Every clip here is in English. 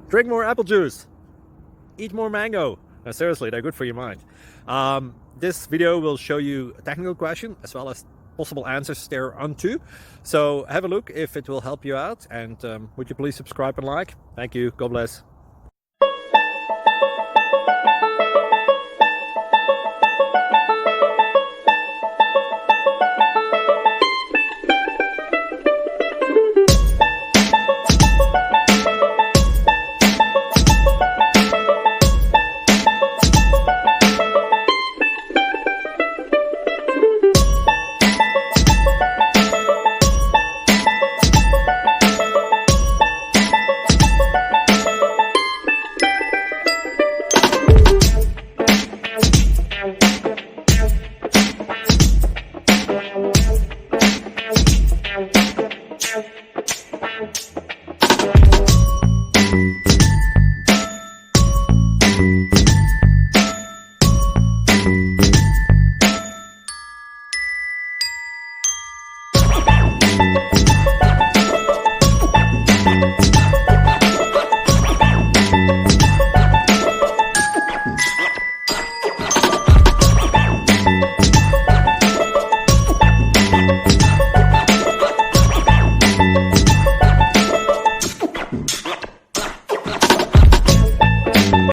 Drink more apple juice. Eat more mango. No, seriously, they're good for your mind. This video will show you a technical question as well as possible answers thereunto. So have a look if it will help you out, and would you please subscribe and like? Thank you. God bless.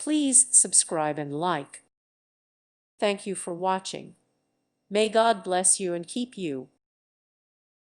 Please subscribe and like. Thank you for watching. May God bless you and keep you.